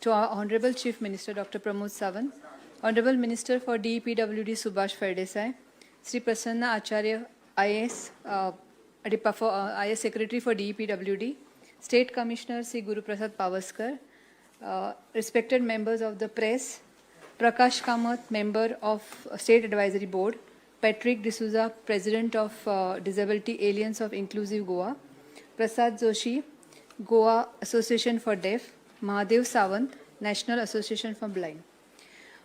to our Honorable Chief Minister Dr. Pramod Sawant, Honorable Minister for DEPWD Subhash Fardesai, Sri Prasanna Acharya IAS, IAS Secretary for DEPWD, State Commissioner Sri Guru Prasad Pavaskar, respected members of the press, Prakash Kamath, member of State Advisory Board, Patrick D'Souza, President of Disability Alliance of Inclusive Goa, Prasad Joshi, Goa Association for Deaf, Mahadev Sawant, National Association for Blind.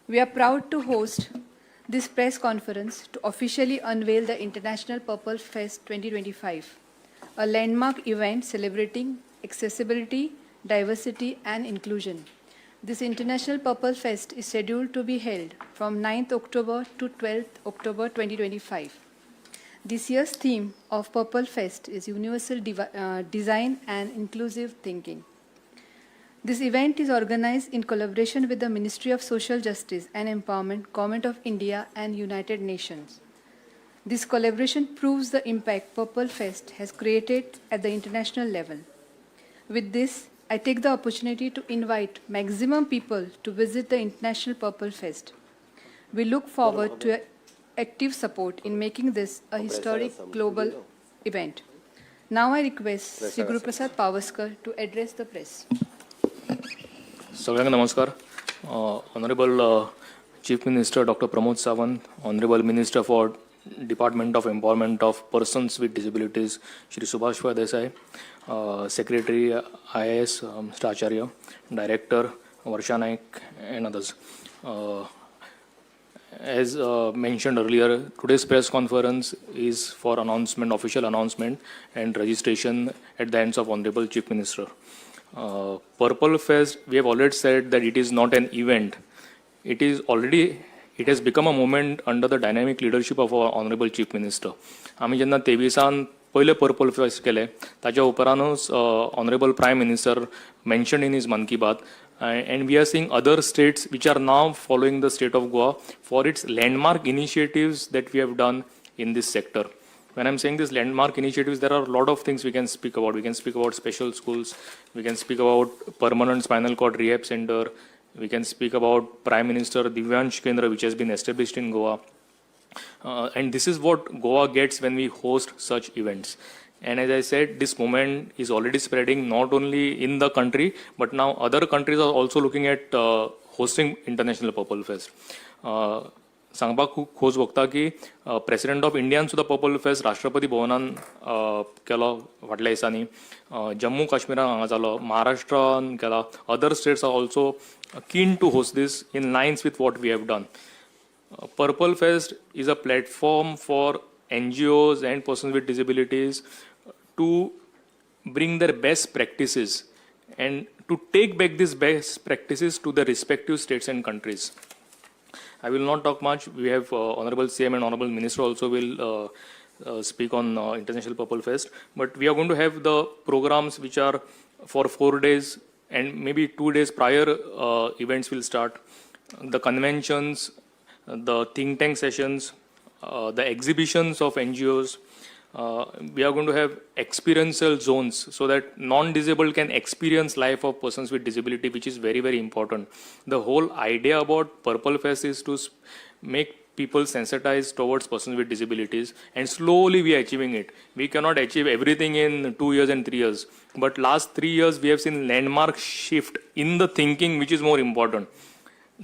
We are proud to host this press conference to officially unveil the International Purple Fest 2025, a landmark event celebrating accessibility, diversity and inclusion. This International Purple Fest is scheduled to be held from 9th October to 12th October 2025. This year's theme of Purple Fest is Universal Design and Inclusive Thinking. This event is organized in collaboration with the Ministry of Social Justice and Empowerment, Government of India and United Nations. This collaboration proves the impact Purple Fest has created at the international level. With this, I take the opportunity to invite maximum people to visit the International Purple Fest. We look forward to your active support in making this a historic global event. Now I request Sri Guru Prasad Pavaskar to address the press. Savyang Namaskar. Honorable Chief Minister Dr. Pramod Sawant, Honorable Minister for Department of Empowerment of Persons with Disabilities, Shri Subhash Fardesai, Secretary IAS, Mr. Acharya, Director Varsha Naik, and others. As mentioned earlier, today's press conference is for announcement, official announcement and registration at the hands of Honorable Chief Minister. Purple Fest, we have already said that it is not an event. It has become a moment under the dynamic leadership of our Honorable Chief Minister. आम्ही जेन्ना 23 पहिले purple fest केले ताच्या उपरांतूच Honorable Prime Minister mentioned in his Mann Ki Baat, and we are seeing other states which are now following the state of Goa for its landmark initiatives that we have done in this sector. When I'm saying these landmark initiatives, there are a lot of things we can speak about. We can speak about special schools, we can speak about permanent spinal cord rehab center, we can speak about Prime Minister Divyansh Kendra, which has been established in Goa. And this is what Goa gets when we host such events. And as I said, this moment is already spreading not only in the country, but now other countries are also looking at hosting International Purple Fest. सांगपाक खूब खोस भोगता की president of Indian सुद्धा purple fest राष्ट्रपती भवनान केलो फाटल्या दिसांनी, जम्मू काश्मीरान हांगा जालो, महाराष्ट्रान केला. Other states are also keen to host this in lines with what we have done. Purple Fest is a platform for NGOs and persons with disabilities to bring their best practices and to take back these best practices to the respective states and countries. I will not talk much. We have Honorable CM and Honorable Minister also will speak on International Purple Fest. But we are going to have the programs which are for 4 days, and maybe 2 days prior events will start. The conventions, the think tank sessions, the exhibitions of NGOs. We are going to have experiential zones so that non-disabled can experience life of persons with disability, which is very, very important. The whole idea about Purple Fest is to make people sensitized towards persons with disabilities, and slowly we are achieving it. We cannot achieve everything in 2 years and 3 years, but last 3 years we have seen landmark shift in the thinking, which is more important.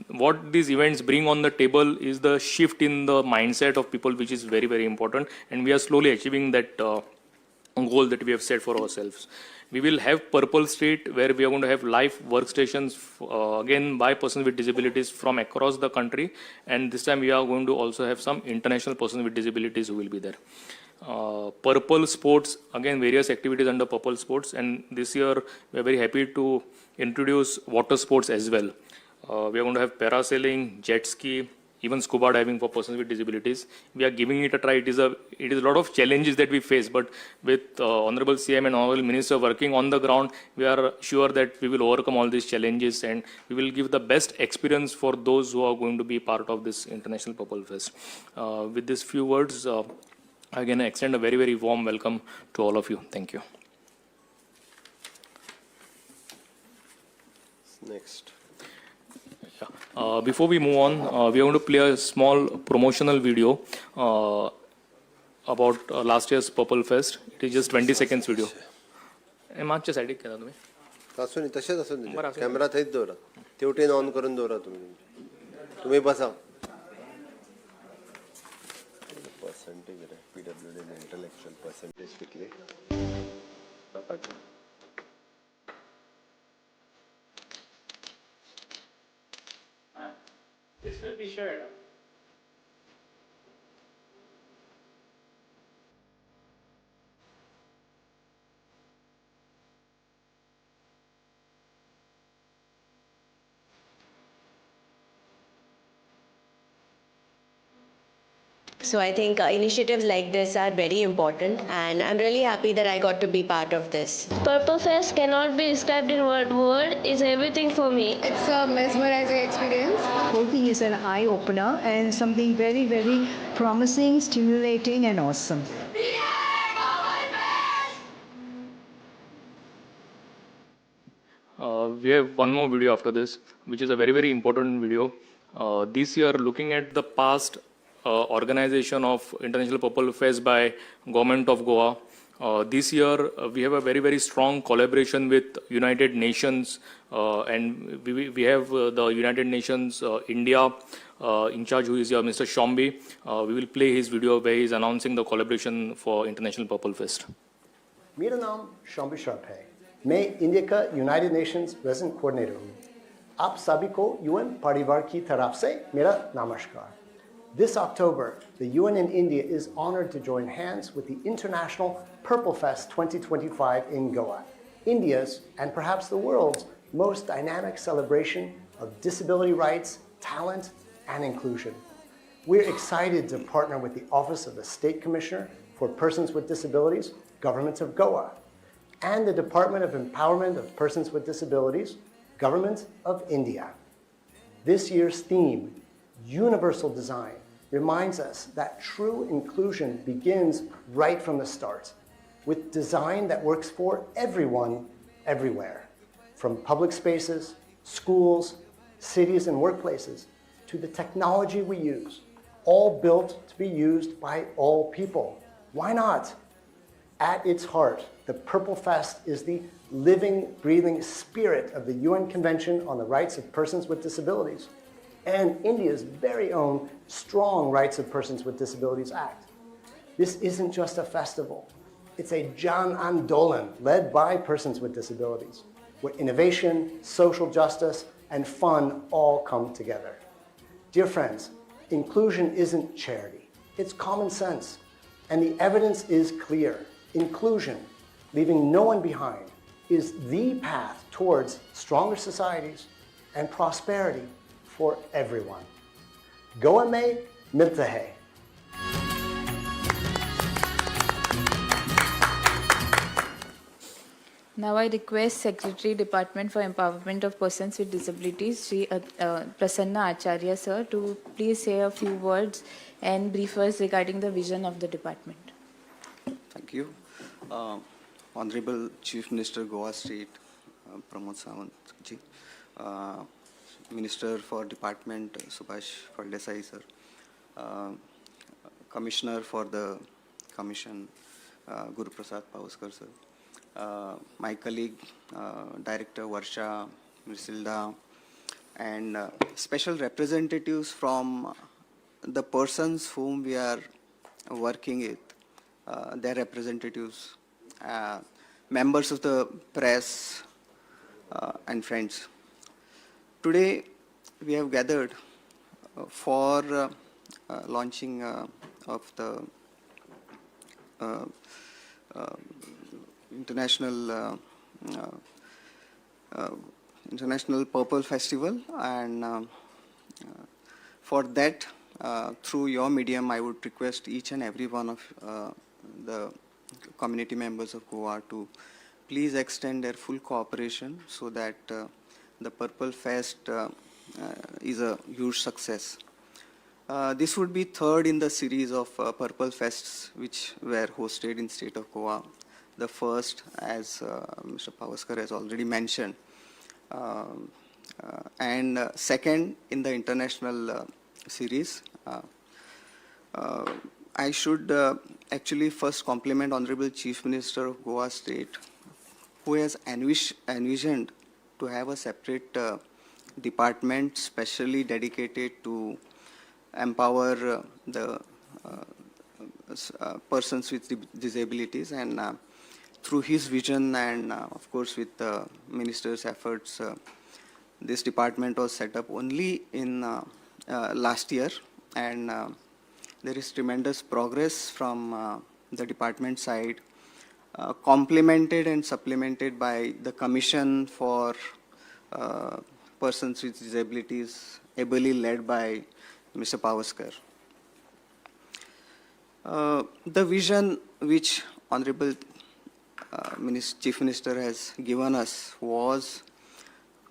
What these events bring on the table is the shift in the mindset of people, which is very, very important, and we are slowly achieving that goal that we have set for ourselves. We will have Purple Street, where we are going to have live workstations again by persons with disabilities from across the country, and this time we are going to also have some international persons with disabilities who will be there. Purple Sports, again various activities under Purple Sports, and this year we are very happy to introduce water sports as well. We are going to have parasailing, jet ski, even scuba diving for persons with disabilities. We are giving it a try. It is a lot of challenges that we face, but with Honorable CM and Honorable Minister working on the ground, we are sure that we will overcome all these challenges and we will give the best experience for those who are going to be part of this International Purple Fest. With these few words, again I extend a very, very warm welcome to all of you. Thank you. Next. Before we move on, we are going to play a small promotional video about last year's Purple Fest. It is just 20 seconds video. मागच्या साईडीक केला तुम्ही असू नाही तसेच असू बरं, दे असू दे. Camera थंयच दवरा तेवटेन ऑन करून दवरा तुम्ही बसा पर्सेंटेज रे PWD इंटेलेक्चुअल पर्सेंटेज कितले This will be shared. So I think initiatives like this are very important, and I'm really happy that I got to be part of this. Purple Fest cannot be described in one word. It's everything for me. It's a mesmerizing experience. Whole thing is an eye opener and something very, very promising, stimulating, and awesome. We have one more video after this, which is a very, very important video. This year, looking at the past organization of International Purple Fest by Government of Goa, this year we have a very, very strong collaboration with United Nations, and we have the United Nations India in charge, who is here, Mr. Shombi. We will play his video where he is announcing the collaboration for International Purple Fest. मेरा नाम शॉम्बी श्रॉफ है मैं India का United Nations resident coordinator हूँ आप सभी को UN परिवार की तरफ से मेरा नमस्कार This October, the UN in India is honored to join hands with the International Purple Fest 2025 in Goa, India's and perhaps the world's most dynamic celebration of disability rights, talent, and inclusion. We're excited to partner with the Office of the State Commissioner for Persons with Disabilities, Government of Goa, and the Department of Empowerment of Persons with Disabilities, Government of India. This year's theme, Universal Design, reminds us that true inclusion begins right from the start, with design that works for everyone, everywhere, from public spaces, schools, cities, and workplaces, to the technology we use, all built to be used by all people. Why not? At its heart, the Purple Fest is the living, breathing spirit of the UN Convention on the Rights of Persons with Disabilities and India's very own Strong Rights of Persons with Disabilities Act. This isn't just a festival. It's a Jan Andolan led by persons with disabilities, where innovation, social justice, and fun all come together. Dear friends, inclusion isn't charity. It's common sense. And the evidence is clear. Inclusion, leaving no one behind, is the path towards stronger societies and prosperity for everyone. Goa mein milta hai. Now I request Secretary, Department for Empowerment of Persons with Disabilities, Shri Prasanna Acharya sir, to please say a few words and brief us regarding the vision of the department. Thank you. Honorable Chief Minister Goa State, Pramod Sawant ji, Minister for Department Subhash Faldesai sir, Commissioner for the Commission Guru Prasad Pavaskar sir, my colleague Director Varsha Mirsilda, and special representatives from the persons whom we are working with, their representatives, members of the press, and friends. Today we have gathered for launching of the International Purple Festival, and for that, through your medium, I would request each and every one of the community members of Goa to please extend their full cooperation so that the Purple Fest is a huge success. This would be third in the series of Purple Fests which were hosted in state of Goa. The first, as Mr. Pavaskar has already mentioned, and second in the international series. I should actually first compliment Honorable Chief Minister of Goa State, who has envisioned to have a separate department specially dedicated to empower the persons with disabilities, and through his vision and of course with the minister's efforts, this department was set up only in last year, and there is tremendous progress from the department side, complemented and supplemented by the Commission for Persons with Disabilities, ably led by Mr. Pavaskar. The vision which Honorable Chief Minister has given us was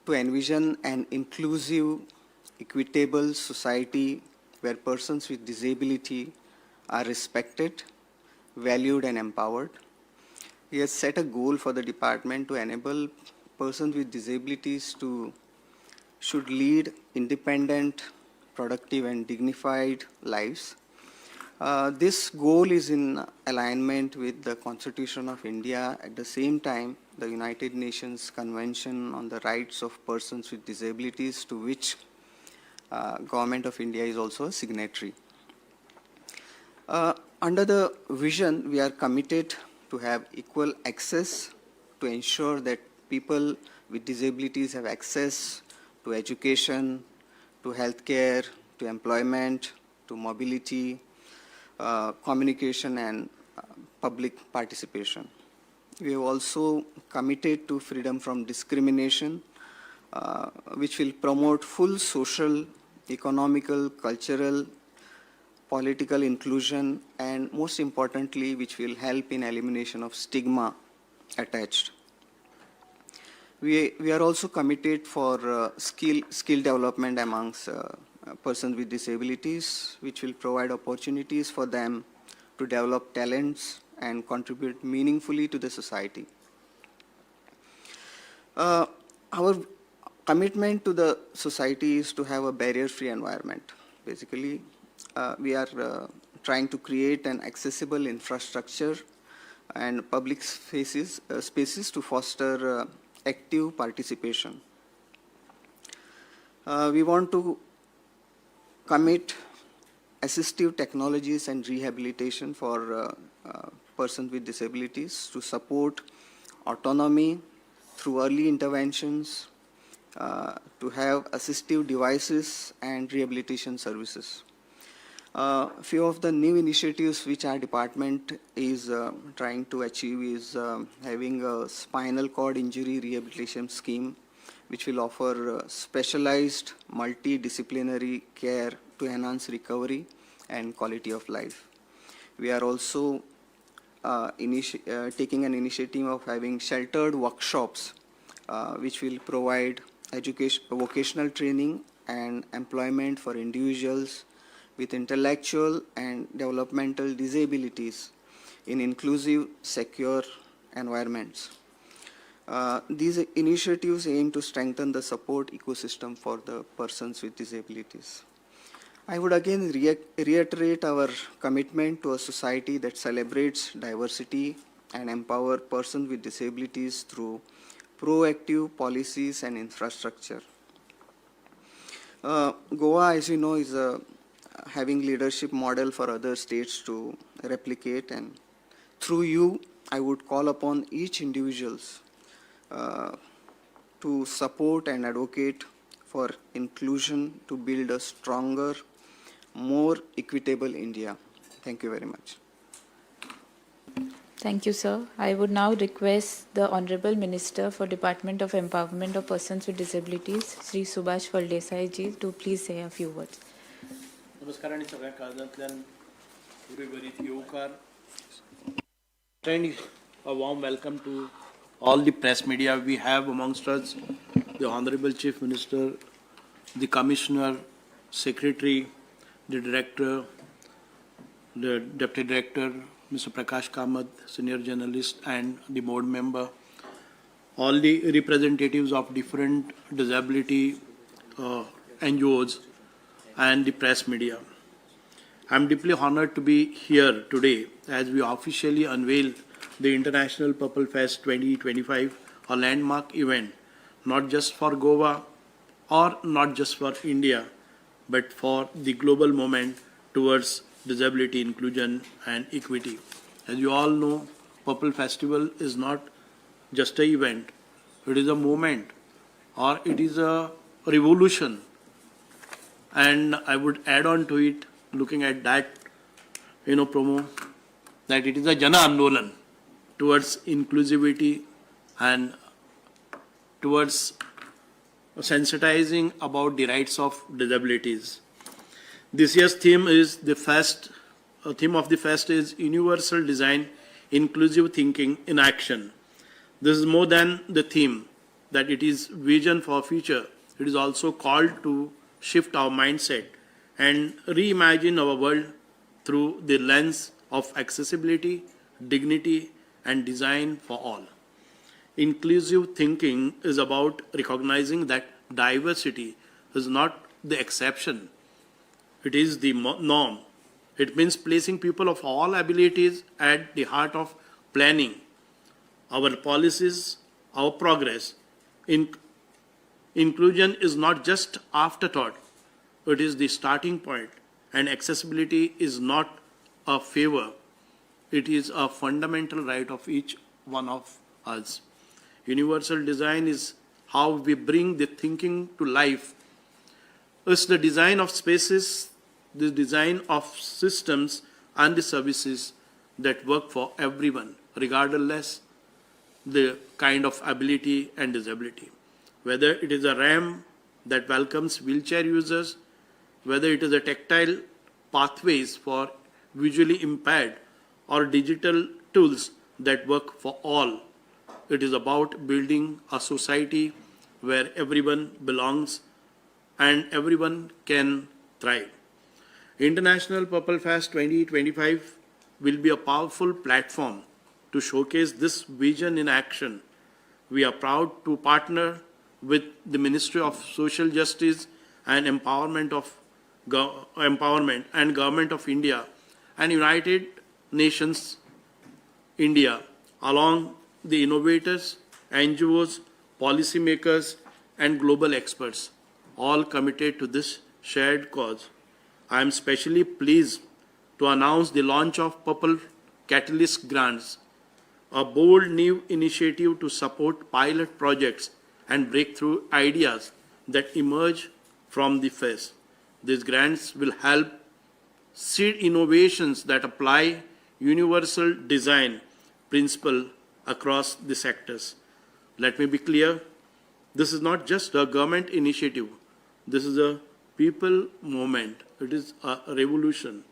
to envision an inclusive, equitable society where persons with disability are respected, valued and empowered. He has set a goal for the department to enable persons with disabilities should lead independent, productive and dignified lives. This goal is in alignment with the Constitution of India. At the same time, the United Nations Convention on the Rights of Persons with Disabilities, to which Government of India is also a signatory. Under the vision, we are committed to have equal access to ensure that people with disabilities have access to education, to healthcare, to employment, to mobility, communication and public participation. We have also committed to freedom from discrimination, which will promote full social, economical, cultural, political inclusion, and most importantly, which will help in elimination of stigma attached. We are also committed for skill development amongst persons with disabilities, which will provide opportunities for them to develop talents and contribute meaningfully to the society. Our commitment to the society is to have a barrier-free environment. Basically, we are trying to create an accessible infrastructure and public spaces to foster active participation. We want to commit assistive technologies and rehabilitation for persons with disabilities to support autonomy through early interventions, to have assistive devices and rehabilitation services. Few of the new initiatives which our department is trying to achieve is having a spinal cord injury rehabilitation scheme, which will offer specialized multidisciplinary care to enhance recovery and quality of life. We are also taking an initiative of having sheltered workshops, which will provide vocational training and employment for individuals with intellectual and developmental disabilities in inclusive, secure environments. These initiatives aim to strengthen the support ecosystem for the persons with disabilities. I would again reiterate our commitment to a society that celebrates diversity and empower persons with disabilities through proactive policies and infrastructure. Goa, as you know, is having leadership model for other states to replicate, and through you, I would call upon each individuals to support and advocate for inclusion to build a stronger, more equitable India. Thank you very much. Thank you, sir. I would now request the Honorable Minister for Department of Empowerment of Persons with Disabilities, Sri Subhash Faldesai ji, to please say a few words. नमस्कार आणि सगळ्या काळजांतल्यान उर्बरीत येवकार. A warm welcome to all the press media. We have amongst us the Honorable Chief Minister, the Commissioner, Secretary, the Director, the Deputy Director, Mr. Prakash Kamath, Senior Journalist and the Board Member, all the representatives of different disability NGOs and the press media. I'm deeply honored to be here today as we officially unveil the International Purple Fest 2025, a landmark event, not just for Goa or not just for India, but for the global movement towards disability inclusion and equity. As you all know, Purple Festival is not just an event, it is a movement or it is a revolution. And I would add on to it, looking at that, Pramod, that it is a Jana Andolan towards inclusivity and towards sensitizing about the rights of disabilities. This year's theme is theme of the fest is Universal Design, Inclusive Thinking in Action. This is more than the theme, that it is vision for future. It is also called to shift our mindset and reimagine our world through the lens of accessibility, dignity, and design for all. Inclusive thinking is about recognizing that diversity is not the exception, it is the norm. It means placing people of all abilities at the heart of planning our policies, our progress. Inclusion is not just afterthought, it is the starting point, and accessibility is not a favor, it is a fundamental right of each one of us. Universal design is how we bring the thinking to life. It's the design of spaces, the design of systems and the services that work for everyone, regardless the kind of ability and disability. Whether it is a ramp that welcomes wheelchair users, whether it is a tactile pathways for visually impaired or digital tools that work for all. It is about building a society where everyone belongs and everyone can thrive. International Purple Fest 2025 will be a powerful platform to showcase this vision in action. We are proud to partner with the Ministry of Social Justice and Empowerment and Government of India and United Nations India, along the innovators, NGOs, policymakers, and global experts, all committed to this shared cause. I am especially pleased to announce the launch of Purple Catalyst Grants, a bold new initiative to support pilot projects and breakthrough ideas that emerge from the fest. These grants will help seed innovations that apply universal design principle across the sectors. Let me be clear, this is not just a government initiative, this is a people movement, it is a revolution.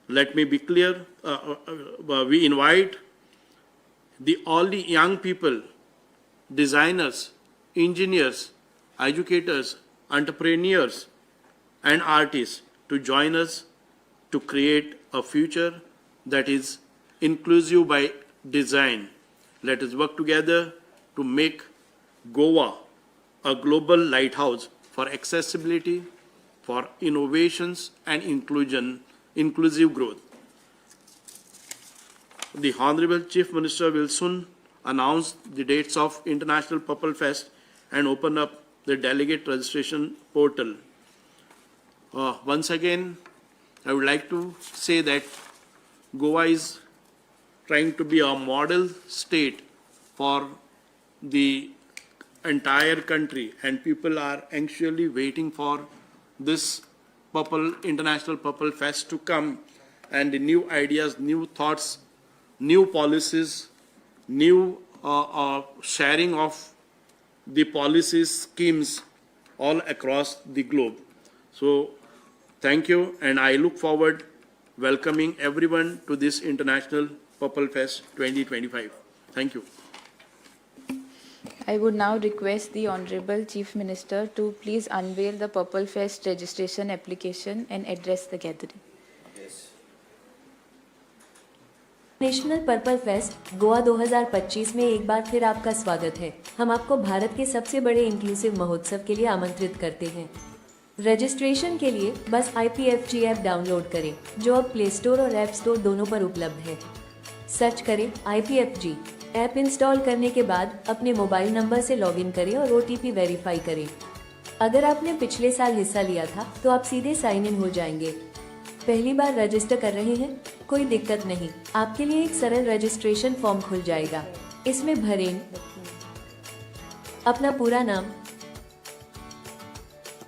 Let me be clear, we invite all the young people, designers, engineers, educators, entrepreneurs, and artists to join us to create a future that is inclusive by design. Let us work together to make Goa a global lighthouse for accessibility, for innovations and inclusive growth. The Honorable Chief Minister will soon announce the dates of International Purple Fest and open up the delegate registration portal. Once again, I would like to say that Goa is trying to be a model state for the entire country, and people are anxiously waiting for this International Purple Fest to come, and the new ideas, new thoughts, new policies, new sharing of the policies, schemes all across the globe. So thank you, and I look forward welcoming everyone to this International Purple Fest 2025. Thank you. I would now request the Honorable Chief Minister to please unveil the Purple Fest registration application and address the gathering. Yes. National purple fest Goa 2025 में एक बार फिर आपका स्वागत है। हम आपको भारत के सबसे बड़े इंक्लूसिव महोत्सव के लिए आमंत्रित करते हैं। रजिस्ट्रेशन के लिए बस IPFG ऐप डाउनलोड करें, जो अब प्ले स्टोर और ऐप स्टोर दोनों पर उपलब्ध है। सर्च करें IPFG। ऐप इंस्टॉल करने के बाद अपने मोबाइल नंबर से लॉगिन करें और OTP वेरीफाई करें। अगर आपने पिछले साल हिस्सा लिया था तो आप सीधे साइन इन हो जाएंगे। पहली बार रजिस्टर कर रहे हैं? कोई दिक्कत नहीं, आपके लिए एक सरल रजिस्ट्रेशन फॉर्म खुल जाएगा। इसमें भरें अपना पूरा नाम,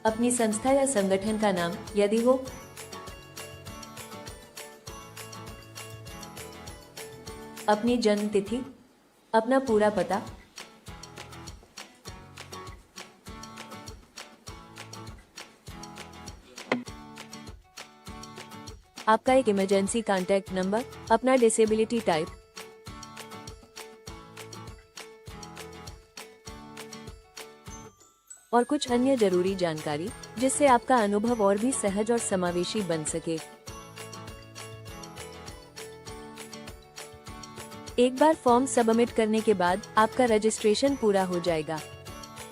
अपनी संस्था या संगठन का नाम यदि हो, अपनी जन्म तिथि, अपना पूरा पता, आपका एक इमरजेंसी कॉन्टैक्ट नंबर, अपना डिसेबिलिटी टाइप, और कुछ अन्य जरूरी जानकारी, जिससे आपका अनुभव और भी सहज और समावेशी बन सके। एक बार फॉर्म सबमिट करने के बाद आपका रजिस्ट्रेशन पूरा हो जाएगा।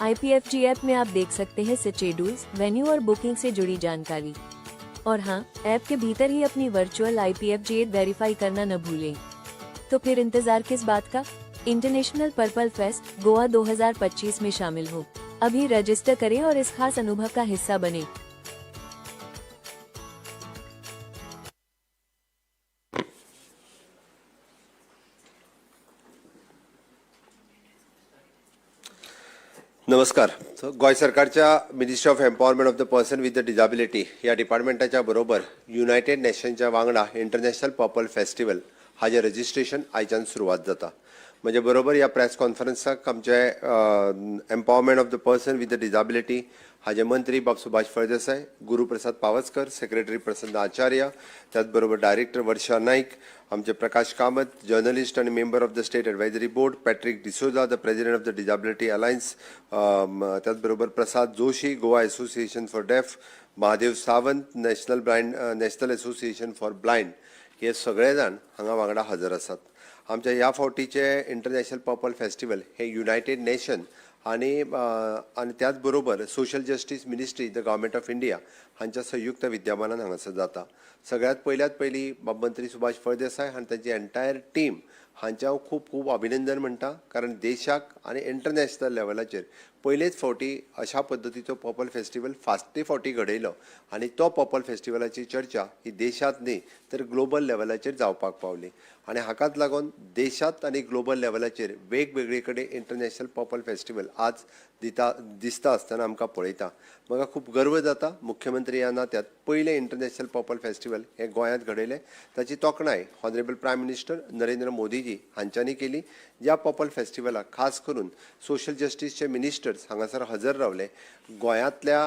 IPFG ऐप में आप देख सकते हैं शेड्यूल्स, वेन्यू और बुकिंग से जुड़ी जानकारी। और हाँ, ऐप के भीतर ही अपनी वर्चुअल IPFG ऐप वेरीफाई करना न भूलें। तो फिर इंतजार किस बात का? इंटरनेशनल पर्पल फेस्ट गोवा 2025 में शामिल हो। अभी रजिस्टर करें और इस खास अनुभव का हिस्सा बने। नमस्कार. गोय सरकारच्या ministry of empowerment of the person with the disability या डिपार्टमेंटाच्या बरोबर युनायटेड नेशन्सच्या वांगडा इंटरनॅशनल पर्पल फेस्टिवल हाजे रजिस्ट्रेशन आयच्यान सुरवात जाता. म्हणजे बरोबर या प्रेस कॉन्फरन्साक आमचे empowerment of the person with the disability हाजे मंत्री बाब सुभाष फळदेसाय, गुरुप्रसाद पावसकर, सेक्रेटरी प्रसन्न आचार्य, त्याच बरोबर डायरेक्टर वर्षा नाईक, आमचे प्रकाश कामत, जर्नलिस्ट आणि member of the state advisory board, Patrick D'Souza, the president of the disability alliance, त्याच बरोबर Prasad Joshi, Goa association for deaf, Mahadev Sawant, national association for blind, हे सगळे जाण हांगा वांगडा हजर आसात. आमच्या ह्या फावटीचे इंटरनॅशनल पर्पल फेस्टिवल हे युनायटेड नेशन आणि त्याच बरोबर social justice ministry the government of India हांच्या संयुक्त विद्यमानान हांगासर जाता. सगळ्यात पयली मंत्री सुभाष फळदेसाय आणि त्यांची एंटायर टीम हांचे हांव खूब खूब अभिनंदन म्हणटा, कारण देशाक आणि इंटरनॅशनल लेवलाचेर पयलेच फावटी अशा पद्दतीचो पर्पल फेस्टिवल फावटी घडयलो आणि तो पर्पल फेस्टिवलाची चर्चा ही देशात न्ही तर ग्लोबल लेवलाचेर जावपाक पावली. आणि हाकाच लागून देशात आणि ग्लोबल लेवलाचेर वेगवेगळे कडेन इंटरनॅशनल पर्पल फेस्टिवल आज दिसता आसतना आमकां पळयता. म्हाका खूब गर्व जाता मुख्यमंत्री ह्या नात्यात पयलें इंटरनॅशनल पर्पल फेस्टिवल हे गोंयांत घडयलें. ताची तोखणाय हॉनरेबल प्रायम मिनिस्टर नरेंद्र मोदीजी हांच्यांनी केली. ह्या पर्पल फेस्टिवलाक खास करून सोशल जस्टिसचे मिनिस्टर्स हांगासर हजर रावले. गोंयांतल्या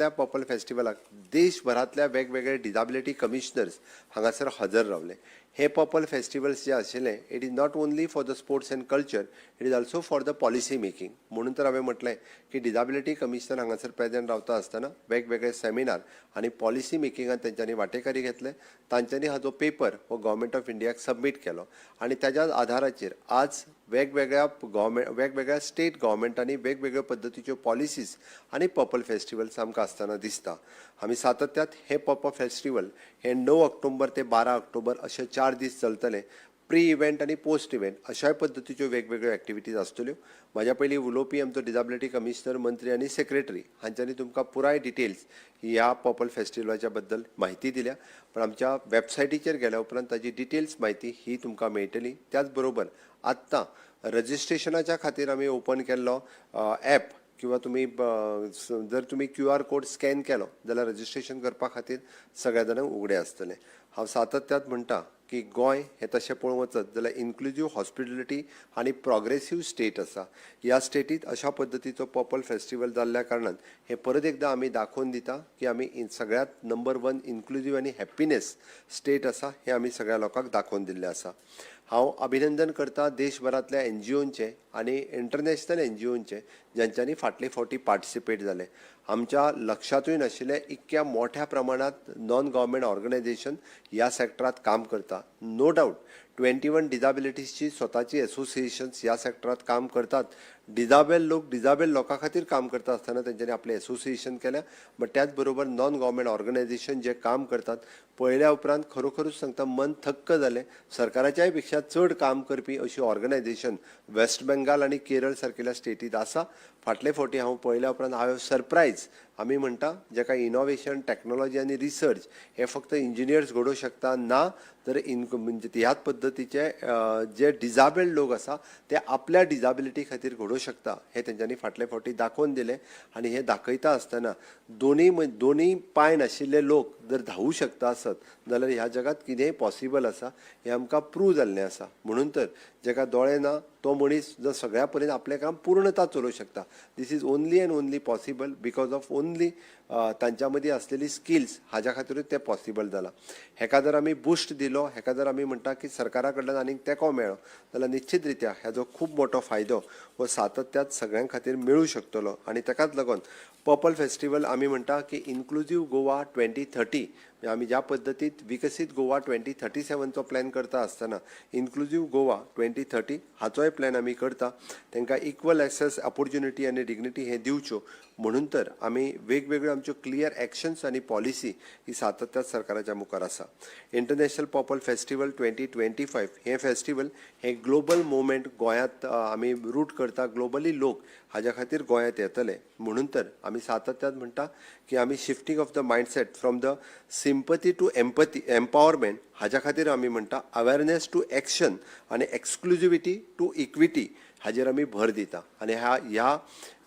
पर्पल फेस्टिवलाक देशभरांतल्या वेगवेगळे डिजेबिलिटी कमिशनर्स हांगासर हजर रावले. हे पर्पल फेस्टिवल्स जे आशिल्ले it is not only for the sports and culture, it is also for the policy making. म्हणून तर हांवें म्हटलें की डिजेबिलिटी कमिशनर हांगासर प्रेजेंट रावता आसतना वेगवेगळे सेमिनार आणि पॉलिसी मेकिंगान तेंच्यांनी वांटेकारी घेतले. तांच्यांनी हाजो पेपर हो गव्हर्मेंट ऑफ इंडियाक सबमीट केलो आणि त्याच्या आधाराचेर आज वेगवेगळ्या स्टेट गव्हर्मेंटांनी वेगवेगळ्यो पद्दतीच्यो पॉलिसीज आणि पर्पल फेस्टिवल्स आमकां आसतना दिसता. आमी सातत्यात हे पर्पल फेस्टिवल हे 9 ऑक्टोबर ते 12 ऑक्टोबर अशे 4 दीस चलतले. प्री इव्हेंट आणि पोस्ट इव्हेंट अशाय पद्दतीच्यो वेगवेगळ्यो एक्टिविटीज आसतल्यो. म्हाज्या पयलीं उलोवपी आमचो डिजेबिलिटी कमिशनर, मंत्री आणि सेक्रेटरी हांच्यांनी तुमकां पुराय डिटेल्स ह्या पर्पल फेस्टिवलाच्या बद्दल म्हायती दिल्या. पण आमच्या वेबसायटीचेर गेल्या उपरांत ताची डिटेल्स म्हायती ही तुमकां मेळटली. त्याच बरोबर आत्तां रजिस्ट्रेशनाच्या खातीर आमी ओपन केल्लो ॲप किंवा जर तुम्ही QR कोड स्कॅन केलो जाल्यार रजिस्ट्रेशन करपा खातीर सगळ्या जाणांक उगडें आसतलें. हांव सातत्यात म्हणटा की गोंय हे तशें पळोवंक वचत जाल्यार इन्क्लुझिव्ह हॉस्पिटॅलिटी आनी प्रोग्रेसिव्ह स्टेट आसा. ह्या स्टेटींत अशा पद्दतीचो पर्पल फेस्टिवल जाल्ल्या कारणान हे परत एकदां आमी दाखोवन दिता की आमी सगळ्यात नंबर 1 इन्क्लुझिव्ह आनी हॅप्पीनेस स्टेट आसा हे आमी सगळ्या लोकांक दाखोवन दिल्लें आसा. हांव अभिनंदन करता देशभरांतल्या NGOंचे आनी इंटरनॅशनल NGOंचे ज्यांच्यांनी फाटले फावटी पार्टिसिपेट जाले. आमच्या लक्षातूय नाशिल्ले इतक्या मोठ्या प्रमाणात नॉन गव्हर्मेंट ऑर्गनायझेशन ह्या सेक्टरात काम करता. नो डाऊट 21 डिझॅबिलिटीजची स्वताची एसोसिएशन्स ह्या सेक्टरात काम करतात. डिझाबल लोकां खातीर काम करता आसतना तेंच्यांनी आपलें एसोसिएशन केल्या. बट त्याच बरोबर नॉन गव्हर्मेंट ऑर्गनायझेशन जे काम करतात पळयल्या उपरांत खरोखरूच सांगता मन थक्क जालें. सरकाराच्याय पेक्षा चड काम करपी अशी ऑर्गनायझेशन वेस्ट बेंगाल आनी केरळ सारकिल्या स्टेटींत आसा. फाटले फावटी हांव पळयल्या उपरांत हांव सरप्रायज आमी म्हणटा जेका इनोव्हेशन टेक्नॉलॉजी आनी रिसर्च हे फक्त इंजिनियर्स घडोवंक शकता ना तर म्हणजे ह्याच पद्दतीचे जे डिझाबल्ड लोक आसा ते आपल्या डिझाबिलिटी खातीर घडोवंक शकता हे तेंच्यांनी फाटले फावटी दाखोवन दिले. आनी हे दाखयता आसतना दोनी पांय नाशिल्ले लोक जर धांवूंक शकता आसत जाल्यार ह्या जगात कितेंय पॉसिबल आसा हें आमकां प्रूव जाल्लें आसा. म्हणून तर जेका दोळे ना तो मनीस जर सगळ्या परेन आपलें काम पूर्णता चलोवंक शकता. This is only and only possible because of only तांच्या मदीं आसलेली स्किल्स हाज्या खातीरूच तें पॉसिबल जालां. हेका जर आमी बुस्ट दिलो, हेका जर आमी म्हणटा की सरकारा कडल्यान आनीक तेंको मेळ्ळो जाल्यार निश्चित रित्या हेजो खूब मोठो फायदो हो सातत्यात सगळ्यां खातीर मेळूं शकतलो. आनी ताकाच लागून पर्पल फेस्टिवल आमी म्हणटा की इन्क्लुझीव गोवा 2030 आमी ज्या पद्दतीत विकसीत गोवा 2037चो प्लॅन करता आसतना इन्क्लुझीव गोवा 2030 हाचोय प्लॅन आमी करता. तांकां इक्वल एक्सेस ऑपॉर्च्युनिटी आनी डिग्निटी हे दिवच्यो म्हणून तर आमी वेगवेगळ्यो आमच्यो क्लियर एक्शन्स आनी पॉलिसी ही सातत्यात सरकाराच्या मुखार आसा. इंटरनॅशनल पर्पल फेस्टिवल 2025 हे फेस्टिवल हे ग्लोबल मुवमेंट गोंयांत आमी रूट करता. ग्लोबली लोक हाज्या खातीर गोंयांत येतले. म्हणून तर आमी सातत्यात म्हणटा की आमी shifting of the mindset from the sympathy to empathy empowerment हाज्या खातीर आमी म्हणटा अवेरनेस टू एक्शन आनी एक्सक्लुझिविटी टू इक्विटी हाजेर आमी भर दिता. आनी ह्या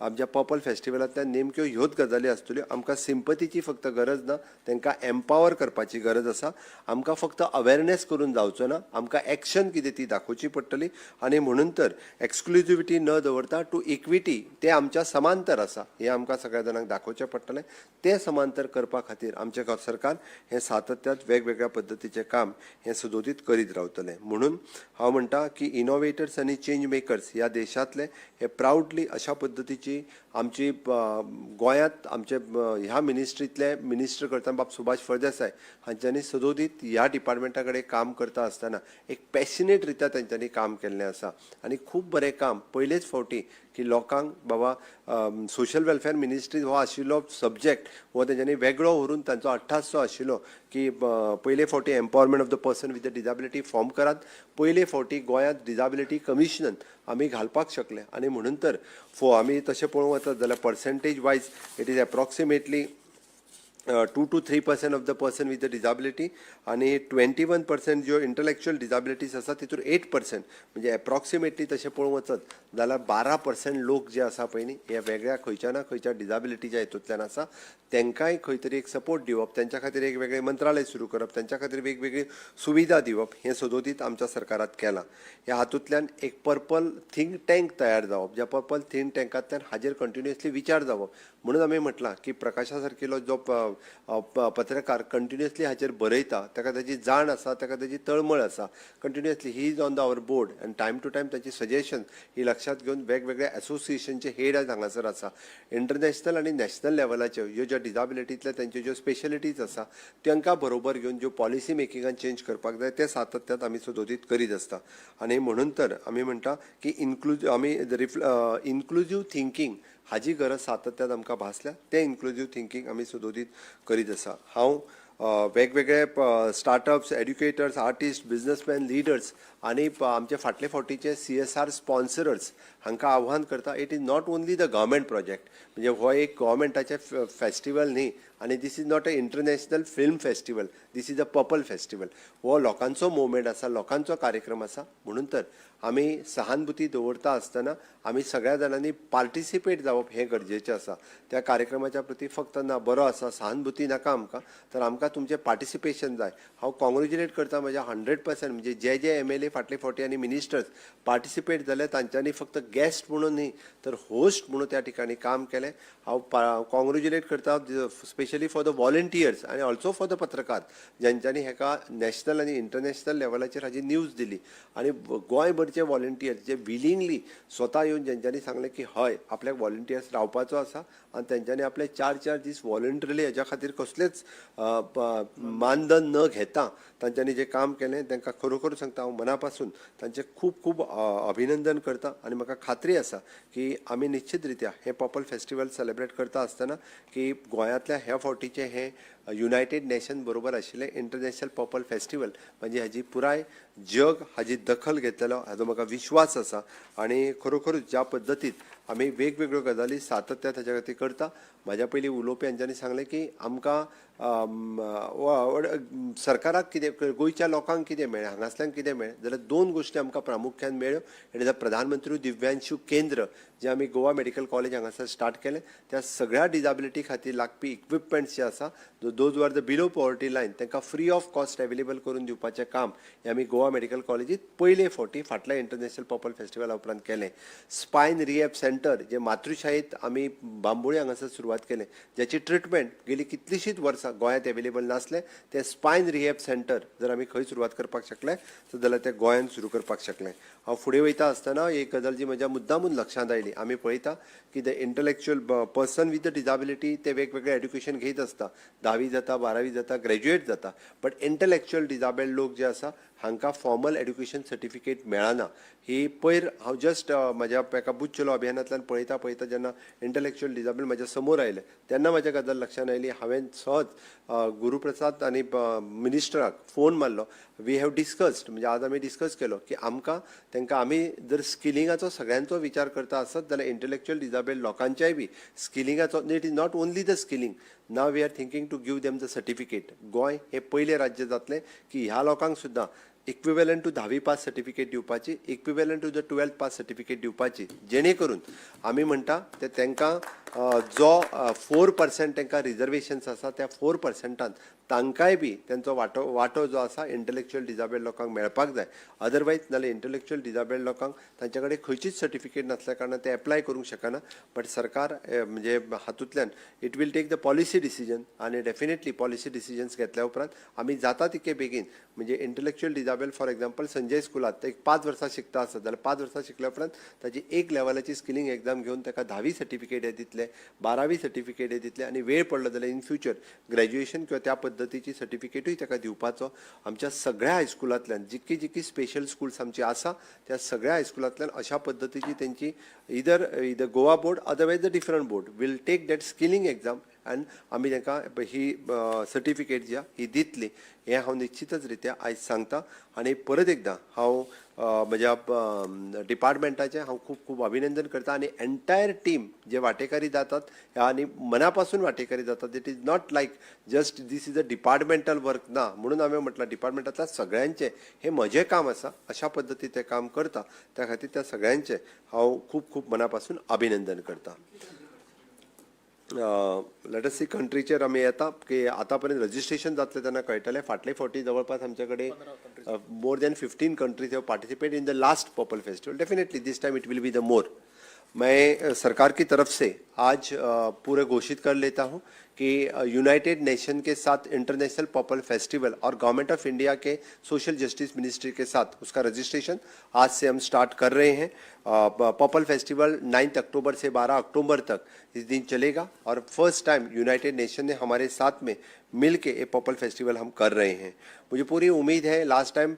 आमच्या पर्पल फेस्टिवलांतल्यान नेमक्यो ह्योच गजाली आसतल्यो. आमकां सिम्पथीची फक्त गरज ना, तांकां एम्पावर करपाची गरज आसा. आमकां फक्त अवेरनेस करून जावचो ना, आमकां एक्शन कितें ती दाखोवची पडटली. आनी म्हणून तर एक्सक्लुझिविटी न दवरता टू इक्विटी ते आमच्या समांतर आसा हें आमकां सगळ्या जाणांक दाखोवचें पडटलें. तें समांतर करपा खातीर आमचें सरकार हें सातत्यात वेगवेगळ्या पद्दतीचें काम हें सदोदीत करीत रावतलें. म्हणून हांव म्हणटा की इनोव्हेटर्स आनी चेंज मेकर्स ह्या देशांतले हे प्राउडली अशा पद्दतीची आमची गोंयांत आमचे ह्या मिनिस्ट्रींतले मिनिस्टर करता बाब सुभाष फळदेसाय हांच्यांनी सदोदीत ह्या डिपार्टमेंटा कडेन काम करता आसतना एक पॅशनेट रित्या तांच्यांनी काम केल्लें आसा. आनी खूब बरें काम पयलेच फावटी की लोकांक बाबा सोशल वेलफेअर मिनिस्ट्री हो आशिल्लो सब्जेक्ट हो तेंच्यांनी वेगळो व्हरून तांचो 28 आशिल्लो की पयले फावटी empowerment of the person with the disability form करात. पयले फावटी गोंयांत डिझॅबिलिटी कमिशनन आमी घालपाक शकले. आनी म्हणून तर आमी तशें पळोवंक वचत जाल्यार percentage wise it is approximately 2 to 3% of the person with the disability आनी 21% ज्यो इंटलेक्च्युअल डिझॅबिलिटीज आसा तितूर 8% म्हणजे एप्रॉक्सिमेटली तशें पळोवंक वचत जाल्यार 12% लोक जे आसा पळय न्ही हे वेगळ्या खंयच्या ना खंयच्या डिझॅबिलिटीच्या हितूंतल्यान आसा. तांकांय खंय तरी एक सपोर्ट दिवप, तांच्या खातीर एक वेगळें मंत्रालय सुरू करप, तांच्या खातीर वेगवेगळी सुविधा दिवप हें सदोदीत आमच्या सरकारात केलां. ह्या हातूंतल्यान एक पर्पल थिंक टँक तयार जावप. ज्या पर्पल थिंक टँकांतल्यान हाजेर कंटिन्युअसली विचार जावप. म्हणून आमी म्हटलां की प्रकाशा सारकिलो जो पत्रकार कंटिन्युअसली हाचेर बरयता, ताका ताची जाण आसा, ताका ताची तळमळ आसा. Continuously he is on the our board आनी टायम टू टायम ताची सजेशन ही लक्षात घेवन वेगवेगळ्या एसोसिएशनचे हेड हांगासर आसा. इंटरनॅशनल आनी नॅशनल लेवलाच्यो ह्यो ज्यो डिझॅबिलिटींतल्या तांच्यो ज्यो स्पेशलिटीज आसा तांकां बरोबर घेवन ज्यो पॉलिसी मेकिंगान चेंज करपाक जाय ते सातत्यात आमी सदोदीत करीत आसता. आनी म्हणून तर आमी म्हणटा की इन्क्लुझीव थिंकींग हाजी गरज सातत्यात आमकां भासल्या. ते इन्क्लुझीव थिंकींग आमी सदोदीत करीत आसा. हांव वेगवेगळे स्टार्टअप्स, एड्युकेटर्स, आर्टिस्ट, बिजनसमॅन, लिडर्स आनी आमचे फाटले फावटीचे CSR स्पॉन्सरर्स हांकां आव्हान करता. It is not only the government project म्हणजे हो एक गव्हर्मेंटाचें फेस्टिवल न्ही आनी this is not a international film festival, this is a purple festival. हो लोकांचो मुवमेंट आसा, लोकांचो कार्यक्रम आसा. म्हणून तर आमी सहानुभूती दवरता आसतना आमी सगळ्या जाणांनी पार्टिसिपेट जावप हें गरजेचें आसा. त्या कार्यक्रमाच्या प्रती फक्त ना बरो आसा सहानुभूती नाका आमकां, तर आमकां तुमचें पार्टिसिपेशन जाय. हांव कॉंग्रेच्युलेट करता म्हज्या 100% म्हणजे जे MLA फाटले फावटी आनी मिनिस्टर्स पार्टिसिपेट जाले तांच्यांनी फक्त गेस्ट म्हणून न्ही तर होस्ट म्हणून त्या ठिकाणी काम केलें. हांव कॉंग्रेच्युलेट करता स्पेशली फॉर द वॉलंटियर्स आनी ऑल्सो फॉर द पत्रकार ज्यांच्यांनी हेका नॅशनल आनी इंटरनॅशनल लेवलाचेर हाजी न्यूज दिली आनी गोंयभरचे वॉलंटियर्स जे विलिंगली स्वता येवन ज्यांच्यांनी सांगलें की हय आपल्याक वॉलंटियर्स रावपाचो आसा आनी तेंच्यांनी आपले 4 दीस वॉलंटरिली हेज्या खातीर कसलेच मानधन न घेता तांच्यांनी जें काम केलें तांकां खरोखर सांगता हांव मना पासून तांचें खूब खूब अभिनंदन करता आनी म्हाका खात्री आसा की आमी निश्चित रित्या हे पर्पल फेस्टिवल सेलिब्रेट करता आसतना की गोंयांतल्या ह्या फावटीचें हें युनायटेड नेशन बरोबर आशिल्लें इंटरनॅशनल पर्पल फेस्टिवल म्हणजे हाजी पुराय जग हाजी दखल घेतलेलो हाजो म्हाका विश्वास आसा आनी खरोखरूच ज्या पद्दतीन आमी वेगवेगळ्यो गजाली सातत्यान हाच्या खातीर करता. म्हाज्या पयलीं उलोवप्यांच्यांनी सांगलें की आमकां सरकाराक कितें गोंयच्या लोकांक कितें मेळ्ळें हांगासल्यांक कितें मेळ्ळें जाल्यार 2 गोश्टी आमकां प्रामुख्यान मेळ्ळ्यो. इट इज अ प्रधानमंत्री दिव्यांशू केंद्र जें आमी गोवा मेडिकल कॉलेज हांगासर स्टार्ट केलें. त्या सगळ्या डिजाबिलिटी खातीर लागपी इक्विपमेंट्स जे आसा those were the below poverty line तांकां फ्री ऑफ कॉस्ट अवेलेबल करून दिवपाचें काम हें आमी गोवा मेडिकल कॉलेजींत पयले फावटी फाटल्या इंटरनॅशनल पर्पल फेस्टिवला उपरांत केलें. स्पायन रिहॅब सेंटर जे मातृशाळेंत आमी बांबोळी हांगासर सुरवात केलें ज्याची ट्रिटमेंट गेली कितलींशींच वर्सां गोंयांत अवेलेबल नासलें. तें स्पायन रिहॅब सेंटर जर आमी खंय सुरवात करपाक शकले जाल्यार तें गोंयांत सुरू करपाक शकलें. हांव फुडें वयता आसतना एक गजाल जी म्हज्या मुद्दामून लक्षांत आयली. आमी पळयता की the intellectual person with the disability ते वेगवेगळें एड्युकेशन घेयत आसता 10वी जाता 12वी जाता ग्रॅज्युएट जाता बट इंटलेक्च्युअल डिजाबल्ड लोक जे आसा हांकां फॉर्मल एड्युकेशन सर्टिफिकेट मेळना. ही पयर हांव जस्ट म्हज्या एका बुच चलो अभियानांतल्यान पळयता जेन्ना इंटलेक्च्युअल डिजाबल्ड म्हाज्या समोर आयले तेन्ना म्हाज्या गजाल लक्षांत आयली. हांवें सहज गुरुप्रसाद आनी मिनिस्टराक फोन मारलो. वी हॅव डिस्कस्ड म्हणजे आज आमी डिस्कस केलो की आमकां तांकां आमी जर स्किलिंगाचो सगळ्यांचो विचार करता आसत जाल्यार इंटलेक्च्युअल डिजाबल्ड लोकांच्याय बी स्किलिंगाचो it is not only the skilling. Now we are thinking to give them the certificate. Goa हे पयलें राज्य जातलें की ह्या लोकांक सुद्दां इक्विवेलंट टू 10वी पास सर्टिफिकेट दिवपाची equivalent to the 12th pass certificate दिवपाची जेणे करून आमी म्हणटा ते तांकां जो 4% तांकां रिजर्वेशन्स आसा त्या 4%ान तांकांय बी तांचो वांटो जो आसा इंटलेक्च्युअल डिजाबल्ड लोकांक मेळपाक जाय. अदरवायज नाल्यार इंटलेक्च्युअल डिजाबल्ड लोकांक तांचे कडेन खंयचीच सर्टिफिकेट नासल्या कारणान ते एप्लाय करूंक शकना. बट सरकार म्हणजे हातूंतल्यान it will take the policy decision आनी डेफिनेटली पॉलिसी डिसिजन्स घेतल्या उपरांत आमी जाता तितके बेगीन म्हणजे intellectual disabled for example Sanjay स्कुलांत एक 5 वर्सां शिकता आसत जाल्यार 5 वर्सां शिकल्या उपरांत ताची एक लेवलाची स्किलिंग एग्जाम घेवन ताका 10वी सर्टिफिकेट दितले 12वी सर्टिफिकेट दितले आनी वेळ पडलो जाल्यार इन फ्युचर ग्रॅज्युएशन किंवा त्या पद्दतीची सर्टिफिकेटूय ताका दिवपाचो. आमच्या सगळ्या हायस्कुलांतल्यान जितकी स्पेशल स्कुल्स आमची आसा त्या सगळ्या हायस्कुलांतल्यान अशा पद्दतीची तेंची either Goa board otherwise the different board will take that skilling exam आनी आमी तांकां ही सर्टिफिकेट जी ही दितली हें हांव निश्चितच रित्या आयज सांगता. आनी परत एकदां हांव म्हज्या डिपार्टमेंटाचें हांव खूब खूब अभिनंदन करता आनी एंटायर टीम जे वांटेकारी जातात आनी मना पासून वांटेकारी जातात. It is not like just this is a departmental work ना म्हणून हांवें म्हटलां डिपार्टमेंटांतल्या सगळ्यांचें हें म्हजें काम आसा अशा पद्दतीन तें काम करता त्या खातीर त्या सगळ्यांचें हांव खूब खूब मना पासून अभिनंदन करता. लेट अस सी कंट्रीचेर आमी येता की आतां पर्यंत रजिस्ट्रेशन जातलें तेन्ना कळटलें फाटले फावटी जवळपास आमचे कडेन more than 15 countries have participate in the last purple festival. Definitely this time it will be the more. मैं सरकार की तरफ से आज पूरे घोषित कर लेता हूं कि यूनाइटेड नेशन के साथ इंटरनेशनल पर्पल फेस्टिवल और गवर्नमेंट ऑफ इंडिया के सोशल जस्टिस मिनिस्ट्री के साथ उसका रजिस्ट्रेशन आज से हम स्टार्ट कर रहे हैं. पर्पल फेस्टिवल 9 अक्टूबर से 12 अक्टूबर तक इस दिन चलेगा और फर्स्ट टाइम यूनाइटेड नेशन ने हमारे साथ में मिल के ये पर्पल फेस्टिवल हम कर रहे हैं. मुझे पूरी उम्मीद है लास्ट टाइम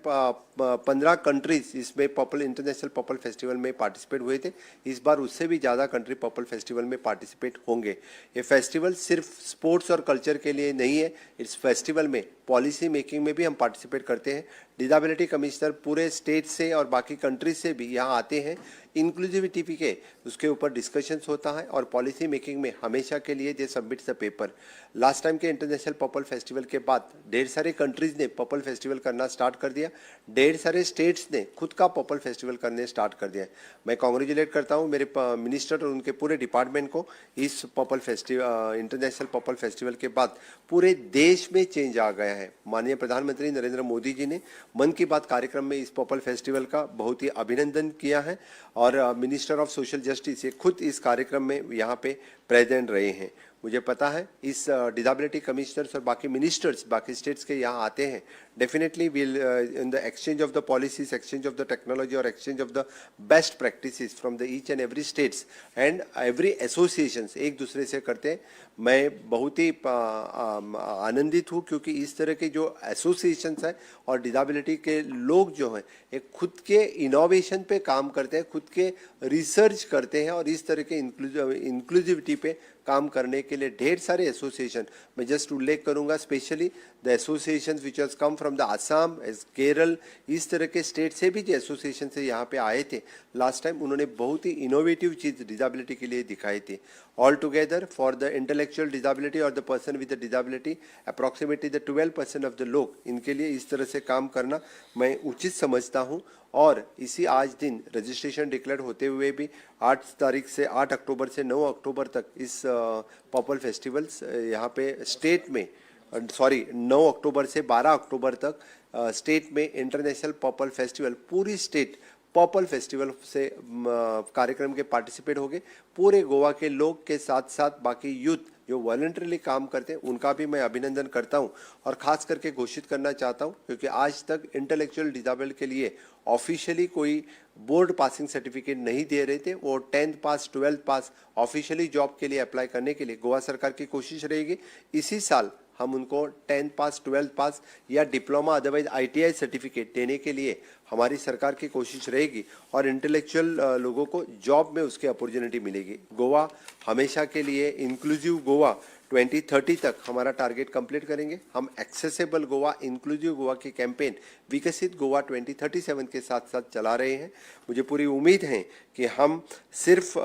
15 कंट्रीज इसमें इंटरनेशनल पर्पल फेस्टिवल में पार्टिसिपेट हुए थे. इस बार उससे भी ज़्यादा कंट्री पर्पल फेस्टिवल में पार्टिसिपेट होंगे. ये फेस्टिवल सिर्फ स्पोर्ट्स और कल्चर के लिए नहीं है. इस फेस्टिवल में पॉलिसी मेकिंग में भी हम पार्टिसिपेट करते हैं. डिसेबिलिटी कमिश्नर पूरे स्टेट से और बाकी कंट्रीज से भी यहाँ आते हैं. इंक्लूसिविटी के उसके ऊपर डिस्कशंस होता है और पॉलिसी मेकिंग में हमेशा के लिए they submit the paper. Last time के इंटरनेशनल पर्पल फेस्टिवल के बाद ढेर सारे कंट्रीज ने पर्पल फेस्टिवल करना स्टार्ट कर दिया. ढेर सारे स्टेट्स ने खुद का पर्पल फेस्टिवल करने स्टार्ट कर दिया. मैं कॉन्ग्रेचुलेट करता हूँ मेरे मिनिस्टर और उनके पूरे डिपार्टमेंट को. इस purple festival international purple festival के बाद पूरे देश में चेंज आ गया है. माननीय प्रधानमंत्री नरेंद्र मोदी जी ने मन की बात कार्यक्रम में इस पर्पल फेस्टिवल का बहुत ही अभिनंदन किया है और मिनिस्टर ऑफ सोशल जस्टिस ये खुद इस कार्यक्रम में यहाँ पे प्रेजेंट रहे हैं। मुझे पता है इस डिसेबिलिटी कमिश्नर्स और बाकी मिनिस्टर्स बाकी स्टेट्स के यहाँ आते हैं, definitely will in the exchange of the policies, exchange of the technology और exchange of the best practices from the each and every states and every associations एक दूसरे से करते हैं। मैं बहुत ही आनंदित हूँ क्योंकि इस तरह के जो एसोसिएशंस हैं और डिसेबिलिटी के लोग जो हैं एक खुद के इनोवेशन पे काम करते हैं, खुद के रिसर्च करते हैं और इस तरह के इंक्लूसिविटी पे काम करने के लिए ढेर सारे एसोसिएशन मैं जस्ट उल्लेख करूंगा, specially the associations which has come from the Assam, Kerala, इस तरह के स्टेट से भी जो एसोसिएशन से यहाँ पे आए थे लास्ट टाइम, उन्होंने बहुत ही इनोवेटिव चीज़ डिसेबिलिटी के लिए दिखाई थी। All together for the intellectual disability और the person with the disability approximately the 12% of the लोग, इनके लिए इस तरह से काम करना मैं उचित समझता हूँ। और इसी आज दिन रजिस्ट्रेशन डिक्लेयर होते हुए भी 8 अक्टूबर से 9 अक्टूबर तक इस पर्पल फेस्टिवल्स यहाँ पे स्टेट में 9 अक्टूबर से 12 अक्टूबर तक स्टेट में इंटरनेशनल पर्पल फेस्टिवल, पूरी स्टेट पर्पल फेस्टिवल से कार्यक्रम के पार्टिसिपेट होंगे। पूरे गोवा के लोग के साथ साथ बाकी यूथ जो वॉलंटरीली काम करते हैं उनका भी मैं अभिनंदन करता हूं और ख़ास करके घोषित करना चाहता हूं क्योंकि आज तक इंटेलेक्चुअल डिसेबल्ड के लिए ऑफिशियली कोई बोर्ड पासिंग सर्टिफिकेट नहीं दे रहे थे। वो 10th पास 12th पास ऑफिशियली जॉब के लिए अप्लाई करने के लिए गोवा सरकार की कोशिश रहेगी। इसी साल हम उनको 10th पास 12th पास या डिप्लोमा अदरवाइज ITI सर्टिफिकेट देने के लिए हमारी सरकार की कोशिश रहेगी और इंटेलेक्चुअल लोगों को जॉब में उसकी अपॉर्चुनिटी मिलेगी। गोवा हमेशा के लिए इंक्लूसिव गोवा 2030 तक हमारा टारगेट कंप्लीट करेंगे। हम एक्सेसिबल गोवा, इंक्लूसिव गोवा की कैंपेन विकसित गोवा 2037 के साथ साथ चला रहे हैं। मुझे पूरी उम्मीद है कि हम सिर्फ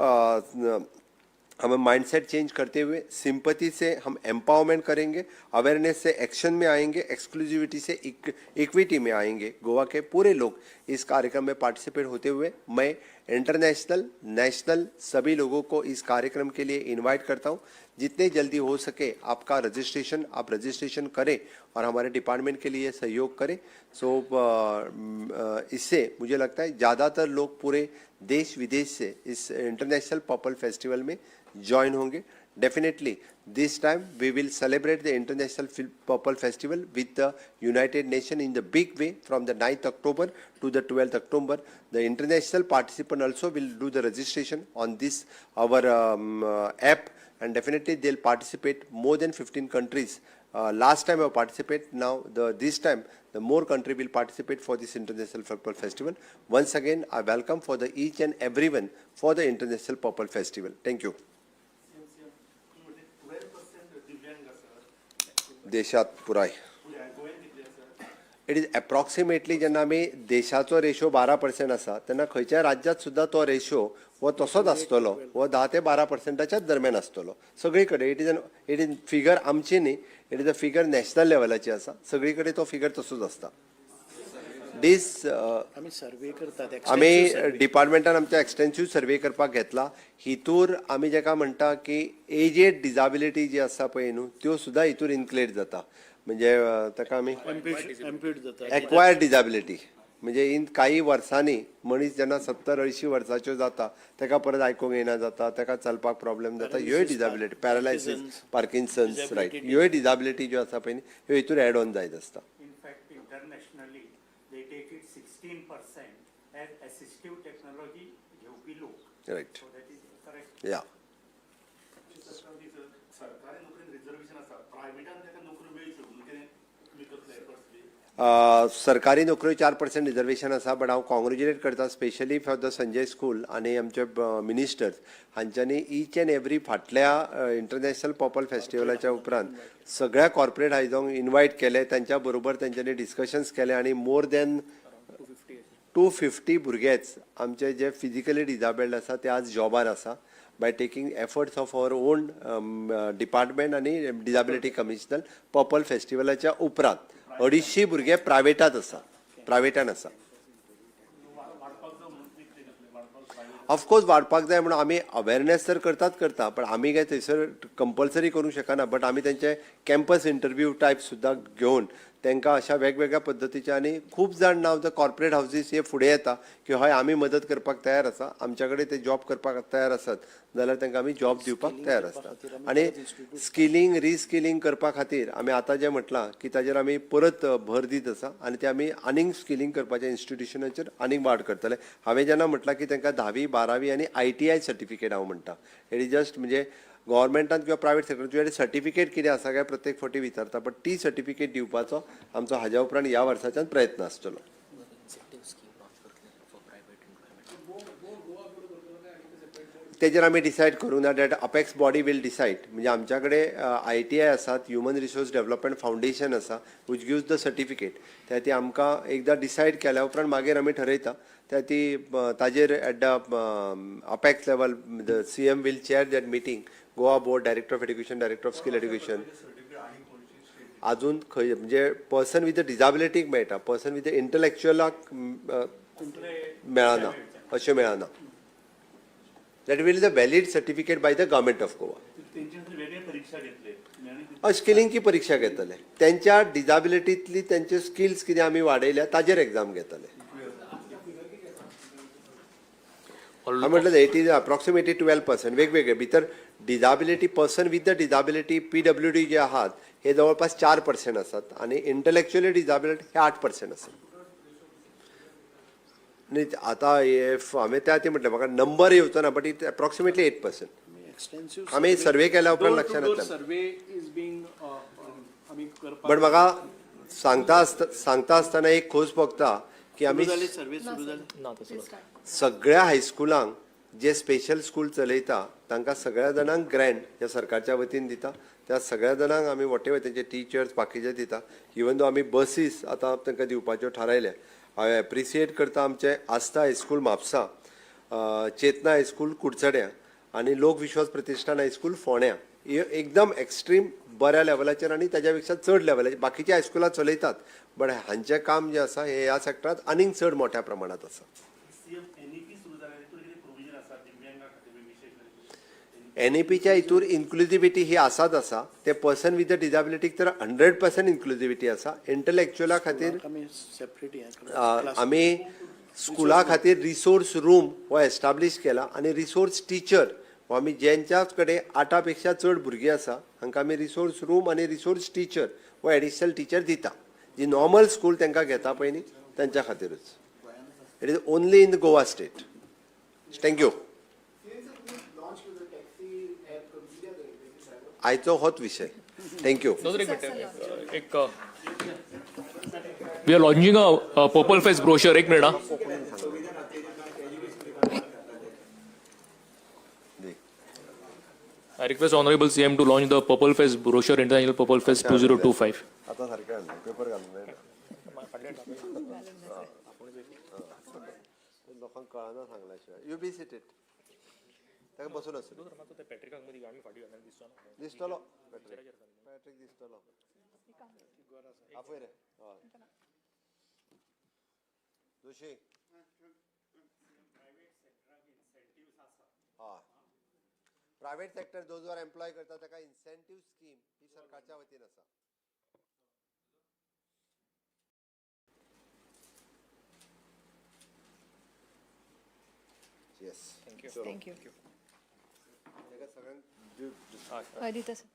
हमें माइंडसेट चेंज करते हुए सिंपैथी से हम एम्पावरमेंट करेंगे, अवेयरनेस से एक्शन में आएंगे, एक्सक्लूसिविटी से इक्विटी में आएंगे। गोवा के पूरे लोग इस कार्यक्रम में पार्टिसिपेट होते हुए मैं इंटरनेशनल, नेशनल सभी लोगों को इस कार्यक्रम के लिए इनवाइट करता हूं। जितने जल्दी हो सके आपका रजिस्ट्रेशन, आप रजिस्ट्रेशन करें और हमारे डिपार्टमेंट के लिए सहयोग करें। इससे मुझे लगता है ज़्यादातर लोग पूरे देश विदेश से इस इंटरनेशनल पर्पल फेस्टिवल में ज्वाइन होंगे। Definitely, this time we will celebrate the International Purple Festival with the United Nations in the big way from the 9th October to the 12th October. The international participant also will do the registration on this our app, and definitely they'll participate more than 15 countries. Last time I participated, now this time the more country will participate for this International Purple Festival. Once again, I welcome for the each and everyone for the International Purple Festival. Thank you. देशात पुराय it is approximately जेन्ना आमी देशाचो ratio 12% आसा तेन्ना खंयच्याय राज्यांत सुद्दां तो रेशो वो तसोच आसतलो, वो 10 ते 12%च्याच दरम्यान आसतलो सगळी कडेन। इट इज फिगर आमची न्ही, it is a figure national लेवलाची आसा, सगळी कडेन तो फिगर तसोच आसता। आमी डिपार्टमेंटान आमच्या एक्सटेन्सिव्ह सर्वे करपाक घेतला। हितूर आमी जेका म्हणटा की एजेड डिसेबिलिटी जी आसा पळय न्हू त्यो सुद्दां हितूर इन्क्लेड जाता। म्हणजे ताका आमी एक्वायर्ड डिसेबिलिटी म्हणजे इन काही वर्सांनी मनीस जेन्ना 70-80 वर्साच्यो जाता ताका परत आयकूंक येना जाता, ताका चलपाक प्रॉब्लेम जाता, ह्योय डिसेबिलिटी, पॅरालायसीस, पार्किन्सन्स, रायट, ह्योय डिसेबिलिटी ज्यो आसा पळय ह्यो हितूर एड ऑन जायत आसता। Assistive technology घेवपी लोक, right? So that is correct. Yeah. सरकारी नोकरीन रिजर्वेशन आसा, प्रायवेटान ताका नोकरी मेळच्यो म्हणून सरकारी नोकऱ्यो 4% रिजर्वेशन आसा, बट हांव कॉंग्रेच्युलेट करता specially for the Sanjay school आनी आमचे मिनिस्टर्स हांच्यांनी ईच एंड एवरी फाटल्या इंटरनॅशनल पर्पल फेस्टिवलाच्या उपरांत सगळ्या कॉर्पोरेट हायजांक इन्वायट केले, त्यांच्या बरोबर तेंच्यांनी डिस्कशन्स केले आणि मोर दॅन 250 भुरगेच आमचे जे फिजिकली डिसेबल्ड आसा ते आज जॉबार आसा by taking efforts of our own department आनी डिसेबिलिटी कमिशनर पर्पल फेस्टिवलाच्या उपरांत 250 भुरगे प्रायवेटात आसा। ऑफकोर्स वाडपाक जाय म्हणून आमी अवेरनेस तर करता, पण आमी काय थंयसर कंपल्सरी करूंक शकना, बट आमी तेंचे कॅम्पस इंटरव्यू टायप सुद्दां घेवन तांकां अशा वेगवेगळ्या पद्दतीचे आनी खूब जाण नाव द कॉर्पोरेट हाऊजीस हे फुडें येता की हय आमी मदत करपाक तयार आसा, आमच्या कडेन ते जॉब करपाक तयार आसात जाल्यार तांकां आमी जॉब दिवपाक तयार आसतात. आनी स्किलिंग रिस्किलिंग करपा खातीर आमी आतां जें म्हटलां की ताजेर आमी परत भर दीत आसा आनी ते आमी आनीक स्किलिंग करपाच्या इन्स्टिट्युशनाचेर आनीक वाड करतले. हांवें जेन्ना म्हटलां की तांकां 10वी 12वी आनी ITI सर्टिफिकेट हांव म्हणटा, इट इज जस्ट म्हणजे गव्हर्मेंटान किंवा प्रायवेट सेक्टर तुझे सर्टिफिकेट कितें आसा काय प्रत्येक फावटी विचारता, बट ती सर्टिफिकेट दिवपाचो आमचो हाज्या उपरांत ह्या वर्साच्यान प्रयत्न आसतलो. तेजेर आमी डिसायड करूं ना, that apex body will decide. म्हणजे आमच्या कडेन ITI आसात, ह्युमन रिसोर्स डेव्हलपमेंट फावंडेशन आसा वीच गिव्स द सर्टिफिकेट. त्या ती आमकां एकदां डिसायड केल्या उपरांत मागीर आमी ठरयता त्या ती ताजेर at the apex level the CM will chair that meeting. Goa board, director of education, director of skill education. अजून खंय म्हणजे पर्सन विथ द डिजाबिलिटीक मेळटा, पर्सन विथ द इंटलेक्च्युअलाक मेळना, अशें मेळना. That will the valid certificate by the government of Goa. स्किलिंगची परीक्षा घेतले, त्यांच्या डिजाबिलिटींतली त्यांचे स्किल्स कितें आमी वाडयल्या ताजेर एग्जाम घेतले. म्हटलं इट इज अप्रॉक्सिमेटली 12%. वेगवेगळे भितर disability, person with the disability PWD जे आहात हे जवळपास 4% असतात आणि इंटलेक्च्युअली डिजाबिलिटी हे 8% असतात. न्ही आता हांवें त्या ती म्हटलें म्हाका नंबर येवचो ना, बट इट अप्रॉक्सिमेटली 8%. आमी सर्वे केल्या उपरांत लक्षांत येता. बट म्हाका सांगता आसतना एक खोस भोगता की आमी सगळ्या हायस्कुलांक जे स्पेशल स्कूल चलयता तांकां सगळ्या जाणांक ग्रँट ह्या सरकारच्या वतीन दिता. त्या सगळ्या जाणांक आमी वॉटेवर तेंचे टिचर्स बाकीचे दिता. इवन दो आमी बसीस आतां तांकां दिवपाच्यो थारायल्या. हांवें एप्रिसिएट करता आमचे आस्था हायस्कूल म्हापसा, चेतना हायस्कूल कुडचड्या आनी लोक विश्वास प्रतिश्ठान हायस्कूल फोंड्या. एकदम एक्स्ट्रीम बऱ्या लेवलाचेर आनी ताच्या पेक्षा चड लेवलाचेर बाकीचे हायस्कुलां चलयतात, बट हांचें काम जें आसा हे ह्या सेक्टरांत आनीक चड मोठ्या प्रमाणांत आसा. NEPच्या हितूर इन्क्लुजिविटी ही आसाच आसा. ते पर्सन विथ द डिजाबिलिटीक तर 100% इन्क्लुजिविटी आसा. इंटलेक्च्युअला खातीर आमी स्कुला खातीर रिसोर्स रूम हो एस्टाब्लीश केला आनी रिसोर्स टीचर हो आमी ज्यांच्या कडेन 8 पेक्षा चड भुरगीं आसा हांकां आमी रिसोर्स रूम आनी रिसोर्स टीचर हो एडिशनल टीचर दिता. जी नॉर्मल स्कूल तांकां घेता पळय न्ही तांच्या खातीरच. It is only in the Goa state. Thank you. आयचो होच विषय. थँक्यू. एक we are launching a purple fest brochure. एक minute. I request Honorable CM to launch the Purple Fest brochure, International Purple Fest 2025. आता सारकें पेपर घालून लोकांक कळना सांगल्या शिवाय. You be seated. ताका बसून आसतलो. दिसतलो पॅट्रिक दिसतलो. आपय रे. जोशी. हय. Private sector those were employ करता ताका इन्सेंटिव्ह स्कीम ही सरकारच्या वतीन आसा. Yes. Thank you. Thank you. Adita sir.